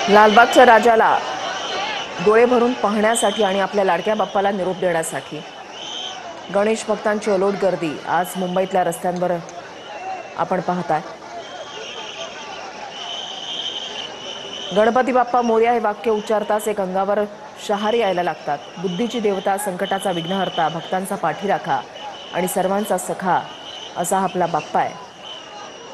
लालबागच्या राजाला डोळे भरून पाहण्यासाठी आणि आपल्या लाडक्या बाप्पाला निरोप देण्यासाठी गणेश भक्तांची अलोट गर्दी आज मुंबईतल्या रस्त्यांवर आपण पाहताय। गणपती बाप्पा मोरया हे वाक्य उच्चारताच एक अंगावर शहारे यायला लागतात। बुद्धीची देवता, संकटाचा विघ्नहर्ता, भक्तांचा पाठीराखा आणि सर्वांचा सखा असा आपला बाप्पा आहे।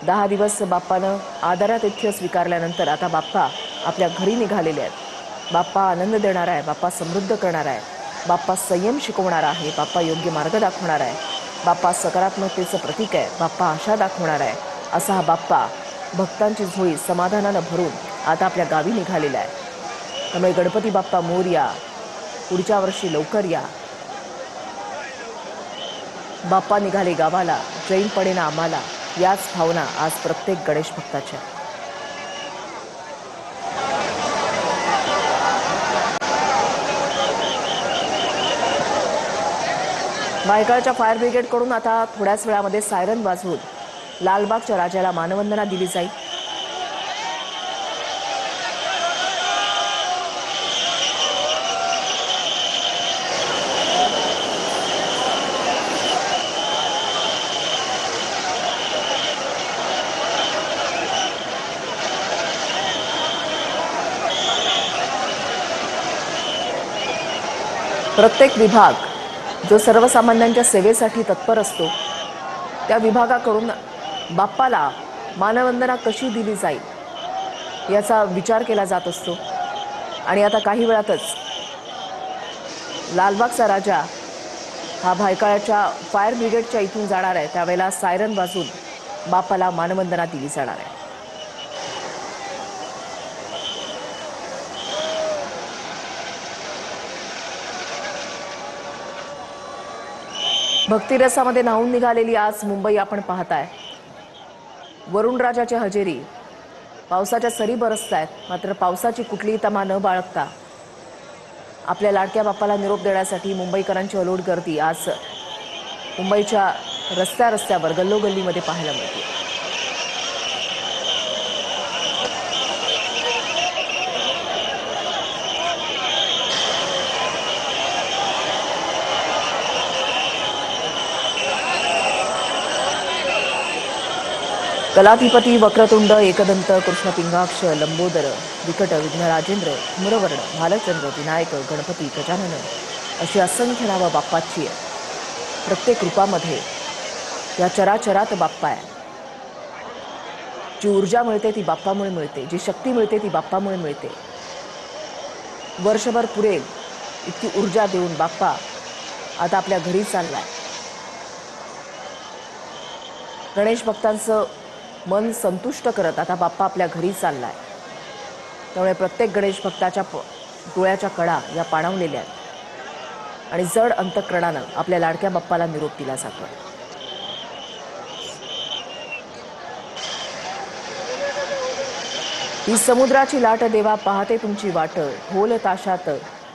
10 दिवस बाप्पानं आदरातिथ्य स्वीकारल्यानंतर आता बाप्पा आपल्या घरी निघालेले आहेत। बाप्पा आनंद देणार आहे, बाप्पा समृद्ध करणार आहे, बाप्पा संयम शिकवणार आहे, बाप्पा योग्य मार्ग दाखवणार आहे, बाप्पा सकारात्मकतेचं प्रतीक आहे, बाप्पा आशा दाखवणार आहे। असा हा बाप्पा भक्तांची झोळी समाधानानं भरून आता आपल्या गावी निघालेला आहे। त्यामुळे गणपती बाप्पा मोरया, पुढच्या वर्षी लवकर या। बाप्पा निघाले गावाला, जैन पडेना आम्हाला, याच भावना आज प्रत्येक गणेश भक्ताच्या। भायखळ्याच्या फायर ब्रिगेडकडून आता थोड्याच वेळामध्ये सायरन वाजवून लालबागच्या राजाला मानवंदना दिली जाईल। प्रत्येक विभाग जो सर्वसामान्यांच्या सेवेसाठी तत्पर असतो, त्या विभागाकडून बाप्पाला मानवंदना कशी दिली जाईल याचा विचार केला जात असतो। आणि आता काही वेळातच लालबागचा राजा हा भायखळ्याच्या फायर ब्रिगेडच्या इथून जाणार आहे। त्यावेळेला सायरन वाजून बाप्पाला मानवंदना दिली जाणार आहे। भक्तिरसामध्ये न्हाऊन निघालेली आज मुंबई आपण पाहताय। वरुण राजाची हजेरी, पावसाच्या सरी बरसतायत, मात्र पावसाची कुठलीही तमा न बाळगता आपल्या लाडक्या बाप्पाला निरोप देण्यासाठी मुंबईकरांची अलोट गर्दी आज मुंबईच्या रस्त्यावर गल्लोगल्लीमध्ये पाहायला मिळते। कलाधिपती, वक्रतुंड, एकदंत, कृष्णपिंगाक्ष, लंबोदर, विकट, विघ्नराजेंद्र, धूम्रवर्ण, भालचंद्र, विनायक, गणपती, गजानन अशी असंख्य नावं बाप्पाची आहे। प्रत्येक रूपामध्ये या चराचरात बाप्पा आहे। जी ऊर्जा मिळते ती बाप्पामुळे मिळते, जी शक्ती मिळते ती बाप्पामुळे मिळते। वर्षभर पुरेल इतकी ऊर्जा देऊन बाप्पा आता आपल्या घरी चाललाय। गणेश भक्तांचं मन संतुष्ट करत आता बाप्पा आपल्या घरी चाललाय। त्यामुळे प्रत्येक गणेश भक्ताच्या डोळ्याच्या कडा या पाणावलेल्या आहेत आणि जड अंतःकरणानं आपल्या लाडक्या बाप्पाला निरोप दिला जातो। ही समुद्राची लाट देवा पाहते तुमची वाट, ढोल ताशात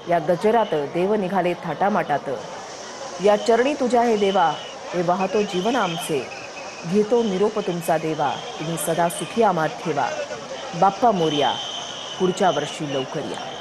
या गजरात देव निघाले थाटामाटात। या चरणी तुझ्या हे देवा, हे वाहतो जीवन आमचे, घेतो निरोप तुमचा देवा, तुम्ही सदा सुखी आम्हात ठेवा। बाप्पा मोरया, पुढच्या वर्षी लवकर या।